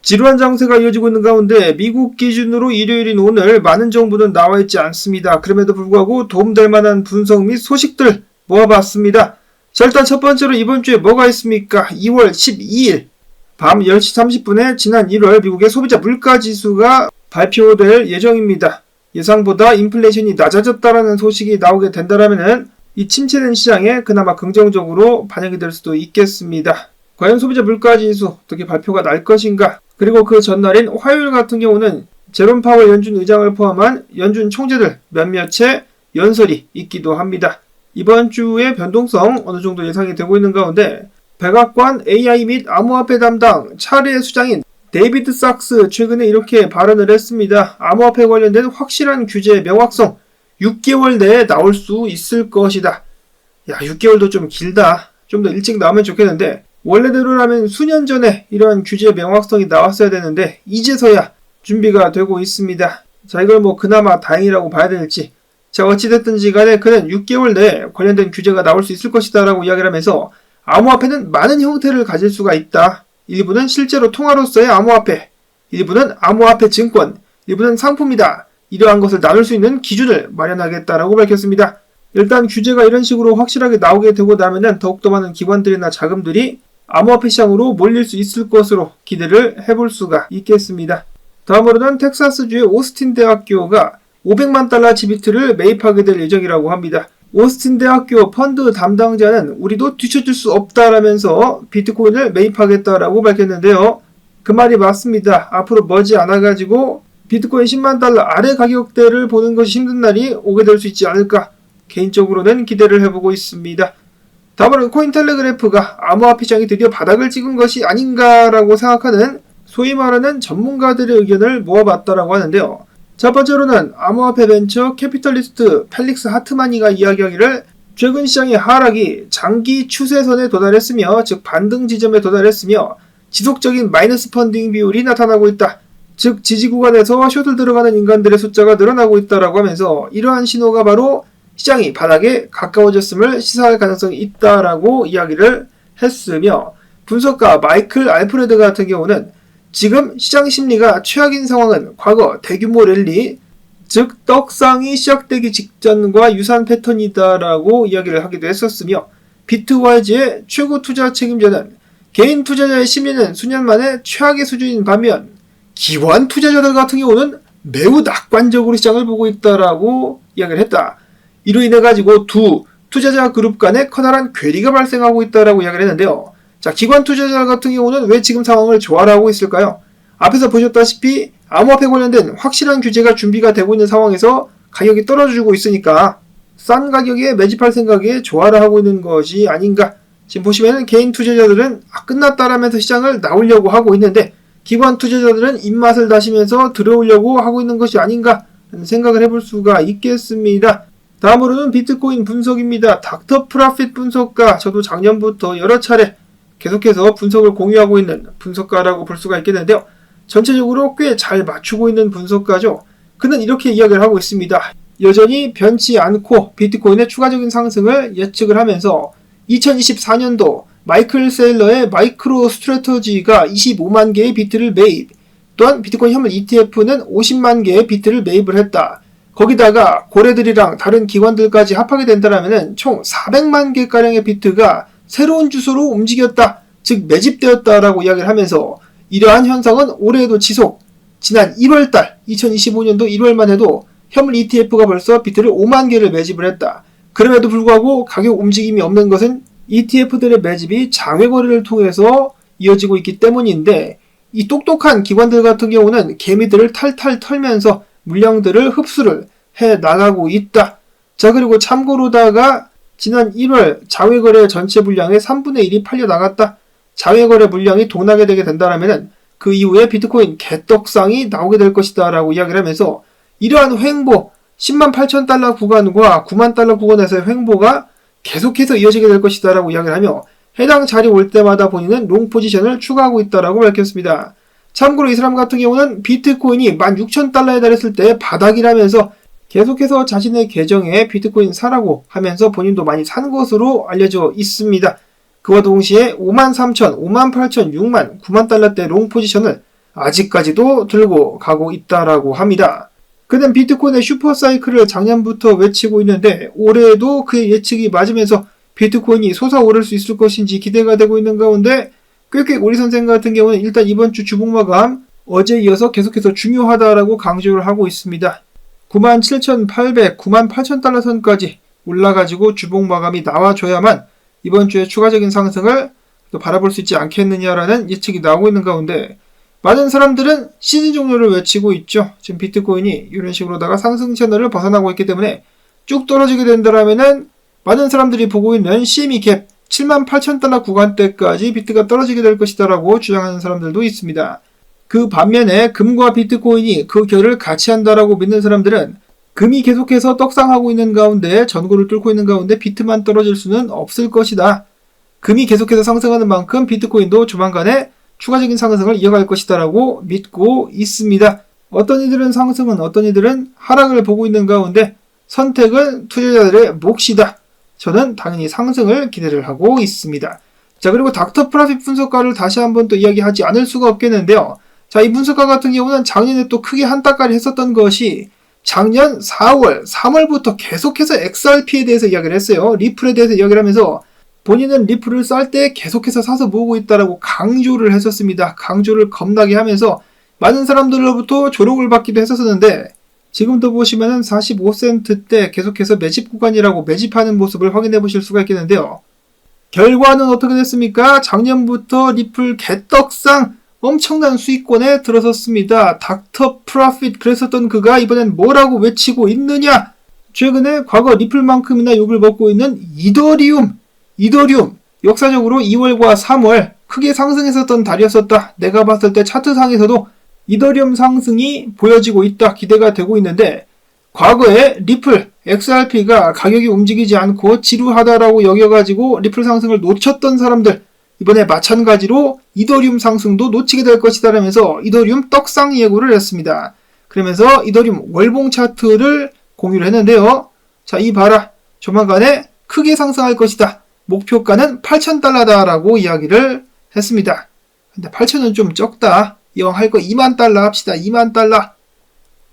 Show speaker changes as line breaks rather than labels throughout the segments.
지루한 장세가 이어지고 있는 가운데 미국 기준으로 일요일인 오늘 많은 정보는 나와 있지 않습니다. 그럼에도 불구하고 도움될 만한 분석 및 소식들 모아봤습니다. 자, 일단 첫 번째로 이번 주에 뭐가 있습니까? 2월 12일 밤 10시 30분에 지난 1월 미국의 소비자 물가지수가 발표될 예정입니다. 예상보다 인플레이션이 낮아졌다라는 소식이 나오게 된다면 이 침체된 시장에 그나마 긍정적으로 반영이 될 수도 있겠습니다. 과연 소비자 물가지수 어떻게 발표가 날 것인가? 그리고 그 전날인 화요일 같은 경우는 제롬 파월 연준 의장을 포함한 연준 총재들 몇몇의 연설이 있기도 합니다. 이번 주의 변동성 어느 정도 예상이 되고 있는 가운데 백악관 AI 및 암호화폐 담당 차르의 수장인 데이비드 sak스 최근에 이렇게 발언을 했습니다. 암호화폐 관련된 확실한 규제의 명확성 6개월 내에 나올 수 있을 것이다. 야, 6개월도 좀 길다. 좀 더 일찍 나오면 좋겠는데 원래대로라면 수년 전에 이러한 규제 명확성이 나왔어야 되는데 이제서야 준비가 되고 있습니다. 자, 이걸 그나마 다행이라고 봐야 될지. 자, 어찌됐든지 간에 그는 6개월 내에 관련된 규제가 나올 수 있을 것이다 라고 이야기를 하면서 암호화폐는 많은 형태를 가질 수가 있다. 일부는 실제로 통화로서의 암호화폐, 일부는 암호화폐 증권, 일부는 상품이다. 이러한 것을 나눌 수 있는 기준을 마련하겠다라고 밝혔습니다. 일단 규제가 이런 식으로 확실하게 나오게 되고 나면은 더욱더 많은 기관들이나 자금들이 암호화폐 시장으로 몰릴 수 있을 것으로 기대를 해볼 수가 있겠습니다. 다음으로는 텍사스주의 오스틴 대학교가 500만 달러 지비트를 매입하게 될 예정이라고 합니다. 오스틴 대학교 펀드 담당자는 우리도 뒤처질 수 없다라면서 비트코인을 매입하겠다라고 밝혔는데요. 그 말이 맞습니다. 앞으로 머지 않아가지고 비트코인 10만 달러 아래 가격대를 보는 것이 힘든 날이 오게 될 수 있지 않을까 개인적으로는 기대를 해보고 있습니다. 다음으로는 코인텔레그래프가 암호화폐 시장이 드디어 바닥을 찍은 것이 아닌가라고 생각하는 소위 말하는 전문가들의 의견을 모아봤다라고 하는데요. 첫 번째로는 암호화폐 벤처 캐피털리스트 펠릭스 하트마니가 이야기하기를 최근 시장의 하락이 장기 추세선에 도달했으며 즉 반등 지점에 도달했으며 지속적인 마이너스 펀딩 비율이 나타나고 있다. 즉 지지 구간에서 숏을 들어가는 인간들의 숫자가 늘어나고 있다라고 하면서 이러한 신호가 바로 시장이 바닥에 가까워졌음을 시사할 가능성이 있다라고 이야기를 했으며 분석가 마이클 알프레드 같은 경우는 지금 시장 심리가 최악인 상황은 과거 대규모 랠리, 즉 떡상이 시작되기 직전과 유사한 패턴이다라고 이야기를 하기도 했었으며 비트와이즈의 최고 투자 책임자는 개인 투자자의 심리는 수년 만에 최악의 수준인 반면 기관 투자자들 같은 경우는 매우 낙관적으로 시장을 보고 있다라고 이야기를 했다. 이로 인해 가지고 두 투자자 그룹 간에 커다란 괴리가 발생하고 있다라고 이야기를 했는데요. 자, 기관 투자자 같은 경우는 왜 지금 상황을 좋아하고 있을까요? 앞에서 보셨다시피 암호화폐 관련된 확실한 규제가 준비가 되고 있는 상황에서 가격이 떨어지고 있으니까 싼 가격에 매집할 생각에 조화를 하고 있는 것이 아닌가. 지금 보시면 개인 투자자들은 끝났다라면서 시장을 나오려고 하고 있는데 기관 투자자들은 입맛을 다시면서 들어오려고 하고 있는 것이 아닌가 하는 생각을 해볼 수가 있겠습니다. 다음으로는 비트코인 분석입니다. 닥터 프라핏 분석가, 저도 작년부터 여러 차례 계속해서 분석을 공유하고 있는 분석가라고 볼 수가 있겠는데요. 전체적으로 꽤 잘 맞추고 있는 분석가죠. 그는 이렇게 이야기를 하고 있습니다. 여전히 변치 않고 비트코인의 추가적인 상승을 예측을 하면서 2024년도 마이클 세일러의 마이크로 스트래터지가 25만 개의 비트를 매입, 또한 비트코인 현물 ETF는 50만 개의 비트를 매입을 했다. 거기다가 고래들이랑 다른 기관들까지 합하게 된다면 총 400만 개가량의 비트가 새로운 주소로 움직였다, 즉 매집되었다라고 이야기를 하면서 이러한 현상은 올해에도 지속, 지난 1월달 2025년도 1월만 해도 현물 ETF가 벌써 비트를 5만 개를 매집을 했다. 그럼에도 불구하고 가격 움직임이 없는 것은 ETF들의 매집이 장외 거래를 통해서 이어지고 있기 때문인데 이 똑똑한 기관들 같은 경우는 개미들을 탈탈 털면서 물량들을 흡수를 해 나가고 있다. 자, 그리고 참고로다가 지난 1월 장외거래 전체 물량의 3분의 1이 팔려 나갔다. 장외거래 물량이 동나게 되게 된다면 그 이후에 비트코인 개떡상이 나오게 될 것이다 라고 이야기를 하면서 이러한 횡보 10만 8천 달러 구간과 9만 달러 구간에서의 횡보가 계속해서 이어지게 될 것이다 라고 이야기를 하며 해당 자리 올 때마다 본인은 롱 포지션을 추가하고 있다라고 밝혔습니다. 참고로 이 사람 같은 경우는 비트코인이 16,000달러에 달했을 때 바닥이라면서 계속해서 자신의 계정에 비트코인 사라고 하면서 본인도 많이 산 것으로 알려져 있습니다. 그와 동시에 53,000, 58,000, 6만, 9만 달러대 롱 포지션을 아직까지도 들고 가고 있다라고 합니다. 그는 비트코인의 슈퍼사이클을 작년부터 외치고 있는데 올해에도 그의 예측이 맞으면서 비트코인이 솟아오를 수 있을 것인지 기대가 되고 있는 가운데 꾀꾀 오리 선생 같은 경우는 일단 이번 주 주봉 마감 어제에 이어서 계속해서 중요하다라고 강조를 하고 있습니다. 97,800, 98,000달러 선까지 올라가지고 주봉 마감이 나와줘야만 이번 주에 추가적인 상승을 또 바라볼 수 있지 않겠느냐라는 예측이 나오고 있는 가운데 많은 사람들은 시즌 종료를 외치고 있죠. 지금 비트코인이 이런 식으로다가 상승 채널을 벗어나고 있기 때문에 쭉 떨어지게 된다라면은 많은 사람들이 보고 있는 CME 갭 78,000달러 구간대까지 비트가 떨어지게 될 것이다라고 주장하는 사람들도 있습니다. 그 반면에 금과 비트코인이 그 결을 같이 한다라고 믿는 사람들은 금이 계속해서 떡상하고 있는 가운데 전고를 뚫고 있는 가운데 비트만 떨어질 수는 없을 것이다. 금이 계속해서 상승하는 만큼 비트코인도 조만간에 추가적인 상승을 이어갈 것이다라고 믿고 있습니다. 어떤 이들은 상승은 어떤 이들은 하락을 보고 있는 가운데 선택은 투자자들의 몫이다. 저는 당연히 상승을 기대를 하고 있습니다. 자, 그리고 닥터 프라핏 분석가를 다시 한번 또 이야기하지 않을 수가 없겠는데요. 자, 이 분석가 같은 경우는 작년에 또 크게 한따까리 했었던 것이 작년 4월, 3월부터 계속해서 XRP에 대해서 이야기를 했어요. 리플에 대해서 이야기를 하면서 본인은 리플을 쌀 때 계속해서 사서 모으고 있다라고 강조를 했었습니다. 강조를 겁나게 하면서 많은 사람들로부터 조롱을 받기도 했었는데 지금도 보시면은 45센트 때 계속해서 매집 구간이라고 매집하는 모습을 확인해 보실 수가 있겠는데요. 결과는 어떻게 됐습니까? 작년부터 리플 개떡상 엄청난 수익권에 들어섰습니다. 닥터 프라핏 그랬었던 그가 이번엔 뭐라고 외치고 있느냐? 최근에 과거 리플만큼이나 욕을 먹고 있는 이더리움 역사적으로 2월과 3월 크게 상승했었던 달이었었다. 내가 봤을 때 차트상에서도 이더리움 상승이 보여지고 있다. 기대가 되고 있는데 과거에 리플, XRP가 가격이 움직이지 않고 지루하다라고 여겨가지고 리플 상승을 놓쳤던 사람들 이번에 마찬가지로 이더리움 상승도 놓치게 될 것이다 라면서 이더리움 떡상 예고를 했습니다. 그러면서 이더리움 월봉 차트를 공유를 했는데요. 자, 이 봐라. 조만간에 크게 상승할 것이다. 목표가는 8,000달러다라고 이야기를 했습니다. 근데 8,000은 좀 적다. 이왕 할 거 2만 달러 합시다. 2만 달러.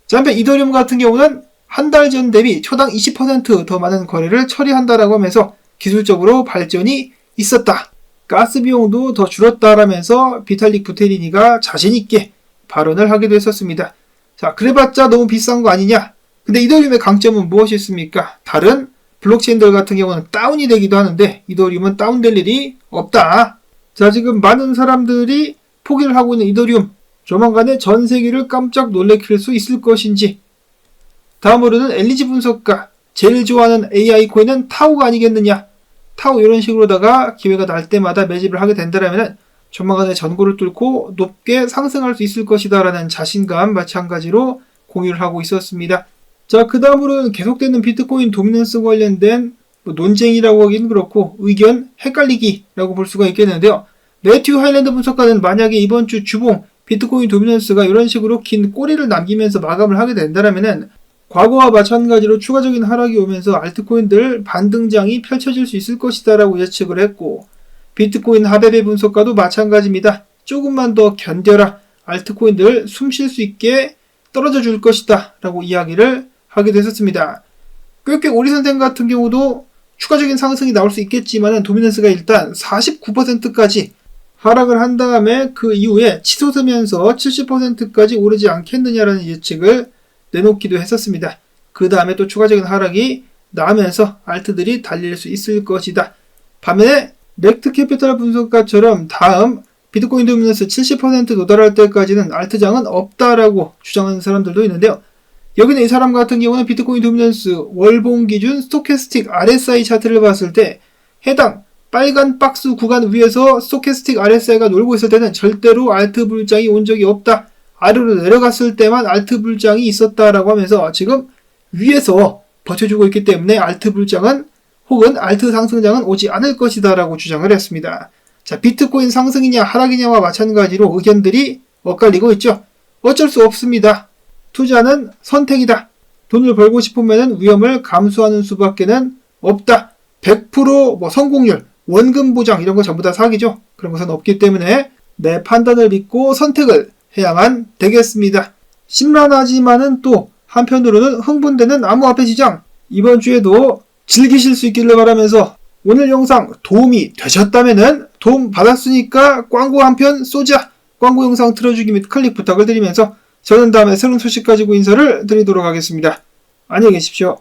자, 한편 이더리움 같은 경우는 한 달 전 대비 초당 20% 더 많은 거래를 처리한다라고 하면서 기술적으로 발전이 있었다. 가스 비용도 더 줄었다라면서 비탈릭 부테리니가 자신있게 발언을 하기도 했었습니다. 자, 그래봤자 너무 비싼 거 아니냐? 근데 이더리움의 강점은 무엇이 있습니까? 다른 블록체인들 같은 경우는 다운이 되기도 하는데 이더리움은 다운될 일이 없다. 자, 지금 많은 사람들이 포기를 하고 있는 이더리움 조만간에 전 세계를 깜짝 놀래킬 수 있을 것인지. 다음으로는 엘리지 분석가 제일 좋아하는 AI 코인은 타오가 아니겠느냐. 타오 이런 식으로다가 기회가 날 때마다 매집을 하게 된다면 조만간에 전고를 뚫고 높게 상승할 수 있을 것이다 라는 자신감 마찬가지로 공유를 하고 있었습니다. 자, 그 다음으로는 계속되는 비트코인 도미넌스 관련된 논쟁이라고 하기는 그렇고 의견 헷갈리기라고 볼 수가 있겠는데요. 매튜 하일랜드 분석가는 만약에 이번 주 주봉 비트코인 도미넌스가 이런 식으로 긴 꼬리를 남기면서 마감을 하게 된다면 과거와 마찬가지로 추가적인 하락이 오면서 알트코인들 반등장이 펼쳐질 수 있을 것이다 라고 예측을 했고 비트코인 하베베 분석가도 마찬가지입니다. 조금만 더 견뎌라. 알트코인들 숨 쉴 수 있게 떨어져 줄 것이다 라고 이야기를 하기도 했었습니다. 꾀꾀 오리 선생 같은 경우도 추가적인 상승이 나올 수 있겠지만 도미넌스가 일단 49%까지 하락을 한 다음에 그 이후에 치솟으면서 70%까지 오르지 않겠느냐라는 예측을 내놓기도 했었습니다. 그 다음에 또 추가적인 하락이 나면서 알트들이 달릴 수 있을 것이다. 반면에 렉트 캐피탈 분석가처럼 다음 비트코인 도미넌스 70% 도달할 때까지는 알트장은 없다라고 주장하는 사람들도 있는데요. 여기는 이 사람 같은 경우는 비트코인 도미넌스 월봉 기준 스토캐스틱 RSI 차트를 봤을 때 해당 빨간 박스 구간 위에서 스토캐스틱 RSI가 놀고 있을 때는 절대로 알트 불장이 온 적이 없다. 아래로 내려갔을 때만 알트 불장이 있었다라고 하면서 지금 위에서 버텨주고 있기 때문에 알트 불장은 혹은 알트 상승장은 오지 않을 것이다 라고 주장을 했습니다. 자, 비트코인 상승이냐 하락이냐와 마찬가지로 의견들이 엇갈리고 있죠. 어쩔 수 없습니다. 투자는 선택이다. 돈을 벌고 싶으면 위험을 감수하는 수밖에는 없다. 100% 성공률, 원금 보장 이런 거 전부 다 사기죠. 그런 것은 없기 때문에 내 판단을 믿고 선택을 해야만 되겠습니다. 심란하지만은 또 한편으로는 흥분되는 암호화폐 시장, 이번 주에도 즐기실 수 있기를 바라면서 오늘 영상 도움이 되셨다면은 도움 받았으니까 광고 한 편 쏘자, 광고 영상 틀어주기 및 클릭 부탁을 드리면서 저는 다음에 새로운 소식 가지고 인사를 드리도록 하겠습니다. 안녕히 계십시오.